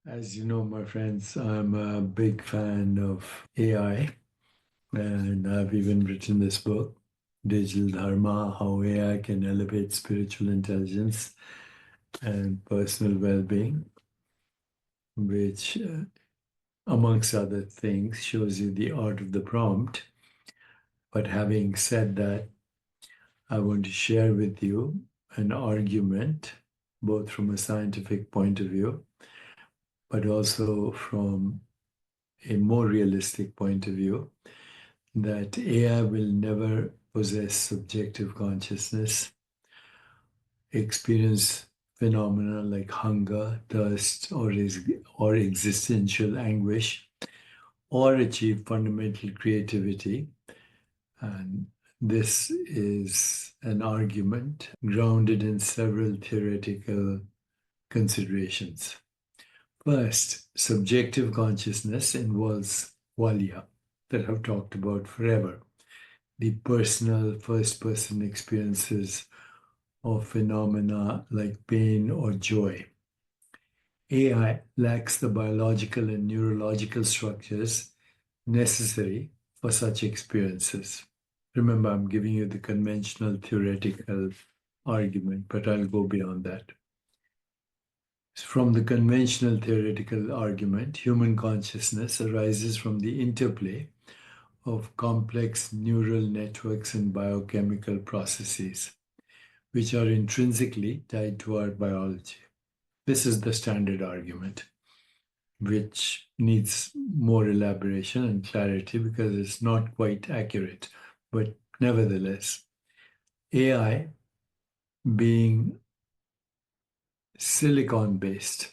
As you know, my friends, I'm a big fan of AI, and I've even written this book, Digital Dharma: How AI Can Elevate Spiritual Intelligence and Personal Well-being, which, amongst other things, shows you the art of the prompt. But having said that, I want to share with you an argument, both from a scientific point of view, but also from a more realistic point of view, that AI will never possess subjective consciousness, experience phenomena like hunger, thirst, or existential anguish, or achieve fundamental creativity. And this is an argument grounded in several theoretical considerations. First, subjective consciousness involves qualia that I've talked about forever, the personal first person experiences of phenomena like pain or joy. AI lacks the biological and neurological structures necessary for such experiences. Remember, I'm giving you the conventional theoretical argument, but I'll go beyond that. From the conventional theoretical argument, human consciousness arises from the interplay of complex neural networks and biochemical processes, which are intrinsically tied to our biology. This is the standard argument, which needs more elaboration and clarity because it's not quite accurate. But nevertheless, AI, being silicon based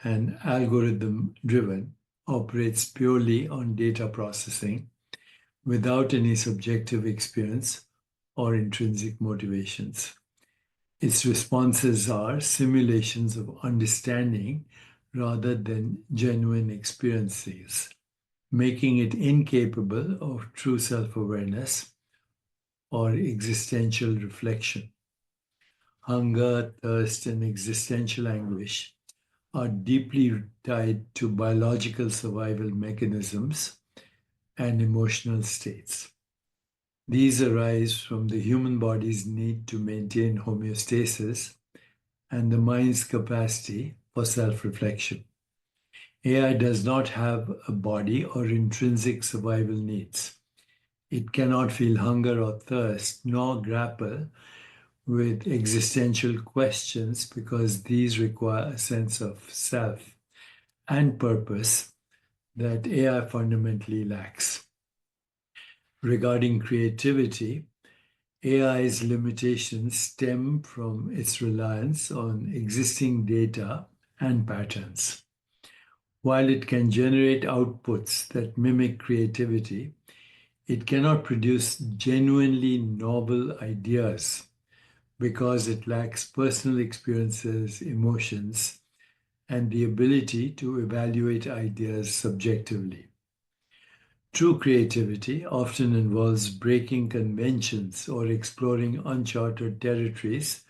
and algorithm driven, operates purely on data processing without any subjective experience or intrinsic motivations. Its responses are simulations of understanding rather than genuine experiences, making it incapable of true self awareness or existential reflection. Hunger, thirst, and existential anguish are deeply tied to biological survival mechanisms and emotional states. These arise from the human body's need to maintain homeostasis and the mind's capacity for self reflection. AI does not have a body or intrinsic survival needs. It cannot feel hunger or thirst, nor grapple with existential questions because these require a sense of self and purpose that AI fundamentally lacks. Regarding creativity, AI's limitations stem from its reliance on existing data and patterns. While it can generate outputs that mimic creativity, it cannot produce genuinely novel ideas because it lacks personal experiences, emotions, and the ability to evaluate ideas subjectively. True creativity often involves breaking conventions or exploring uncharted territories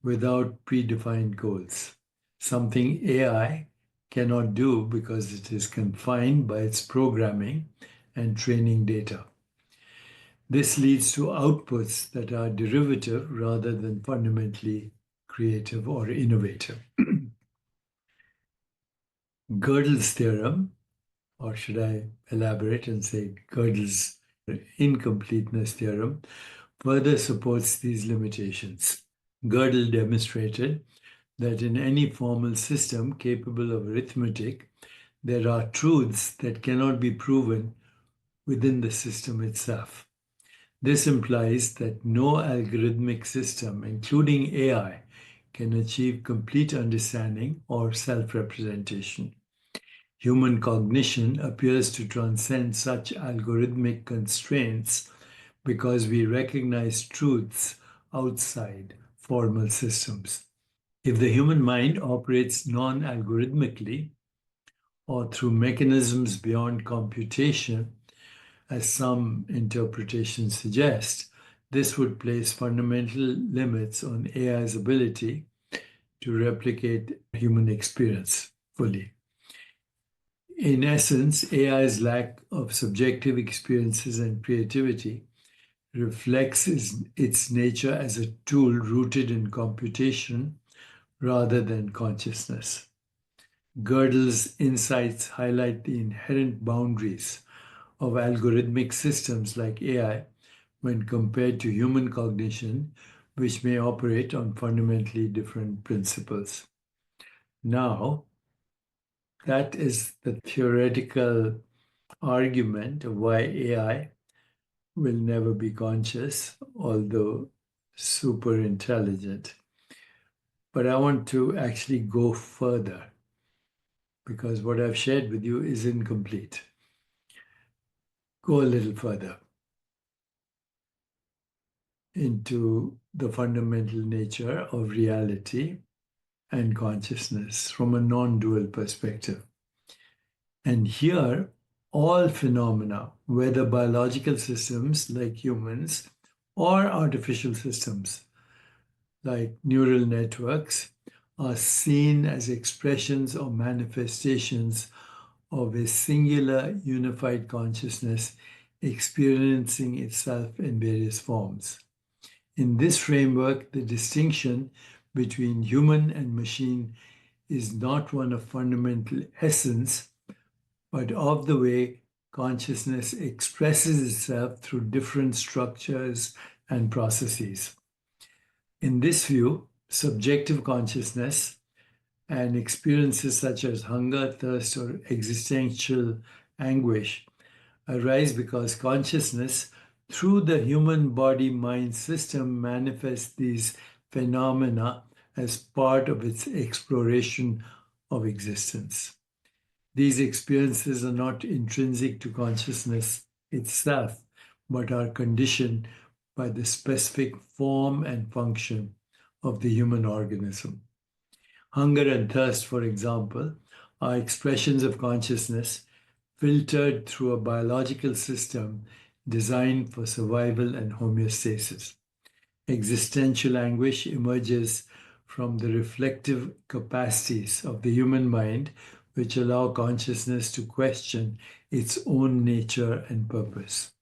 without predefined goals, something AI cannot do because it is confined by its programming and training data. This leads to outputs that are derivative rather than fundamentally creative or innovative. Gödel's theorem, or should I elaborate and say Gödel's incompleteness theorem, further supports these limitations. Gödel demonstrated that in any formal system capable of arithmetic, there are truths that cannot be proven within the system itself. This implies that no algorithmic system, including AI, can achieve complete understanding or self representation. Human cognition appears to transcend such algorithmic constraints because we recognize truths outside formal systems. If the human mind operates non algorithmically or through mechanisms beyond computation, as some interpretations suggest, this would place fundamental limits on AI's ability to replicate human experience. fully. In essence, AI's lack of subjective experiences and creativity reflects its nature as a tool rooted in computation rather than consciousness. Gödel's insights highlight the inherent boundaries of algorithmic systems like AI when compared to human cognition, which may operate on fundamentally different principles. Now, that is the theoretical argument of why AI will never be conscious, although super intelligent. But I want to actually go further because what I've shared with you is incomplete. Go a little further into the fundamental nature of reality and consciousness from a non-dual perspective. And here, all phenomena, whether biological systems like humans or artificial systems like neural networks, are seen as expressions or manifestations of a singular unified consciousness experiencing itself in various forms. In this framework, the distinction between human and machine is not one of fundamental essence, but of the way consciousness expresses itself through different structures and processes. In this view, subjective consciousness and experiences such as hunger, thirst, or existential anguish arise because consciousness, through the human body mind system, manifests these phenomena as part of its exploration of existence. These experiences are not intrinsic to consciousness itself, but are conditioned by the specific form and function of the human organism. Hunger and thirst, for example, are expressions of consciousness filtered through a biological system designed for survival and homeostasis. Existential anguish emerges from the reflective capacities of the human mind, which allow consciousness to question its own nature and purpose.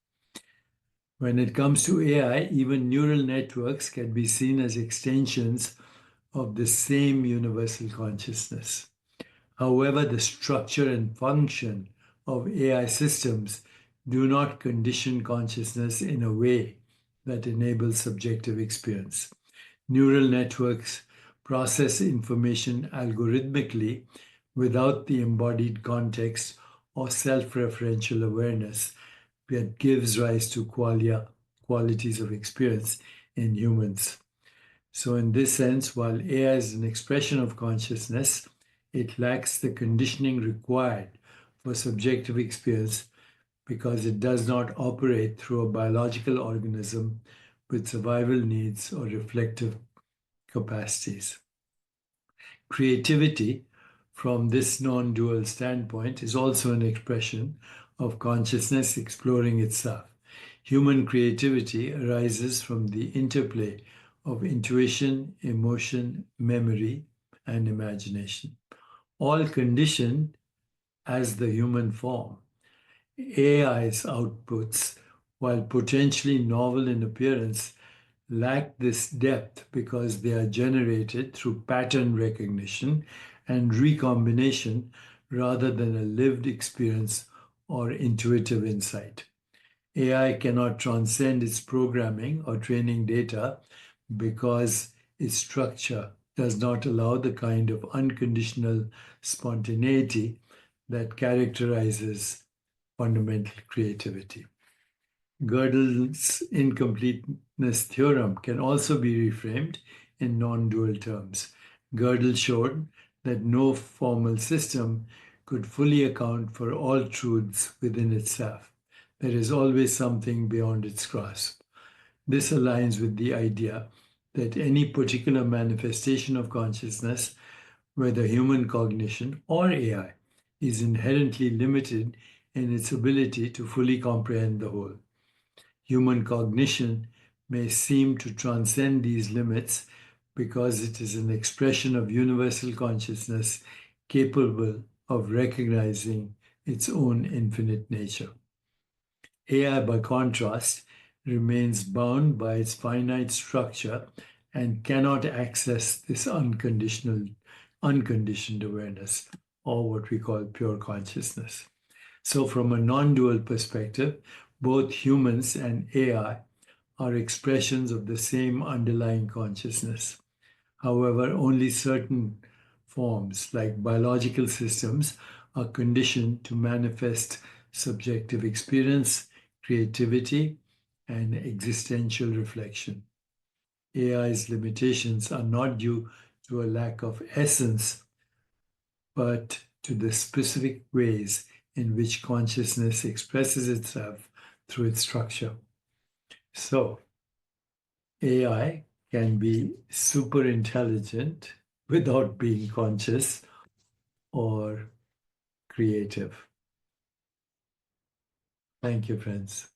When it comes to AI, even neural networks can be seen as extensions of the same universal consciousness. However, the structure and function of AI systems do not condition consciousness in a way that enables subjective experience. Neural networks process information algorithmically without the embodied context or self-referential awareness that gives rise to qualities of experience in humans. So in this sense, while AI is an expression of consciousness, it lacks the conditioning required for subjective experience because it does not operate through a biological organism with survival needs or reflective capacities. Creativity, from this non-dual standpoint, is also an expression of consciousness exploring itself. Human creativity arises from the interplay of intuition, emotion, memory, and imagination, all conditioned as the human form. AI's outputs, while potentially novel in appearance, lack this depth because they are generated through pattern recognition and recombination rather than a lived experience or intuitive insight. AI cannot transcend its programming or training data because its structure does not allow the kind of unconditional spontaneity that characterizes fundamental creativity. Gödel's incompleteness theorem can also be reframed in non-dual terms. Gödel showed that no formal system could fully account for all truths within itself. There is always something beyond its grasp. This aligns with the idea that any particular manifestation of consciousness, whether human cognition or AI, is inherently limited in its ability to fully comprehend the whole. Human cognition may seem to transcend these limits because it is an expression of universal consciousness capable of recognizing its own infinite nature. AI, by contrast, remains bound by its finite structure and cannot access this unconditioned awareness, or what we call pure consciousness. So, from a non dual perspective, both humans and AI are expressions of the same underlying consciousness. However, only certain forms, like biological systems, are conditioned to manifest subjective experience, creativity, and existential reflection. AI's limitations are not due to a lack of essence, but to the specific ways in which consciousness expresses itself through its structure. So, AI can be super intelligent without being conscious or creative. Thank you, friends.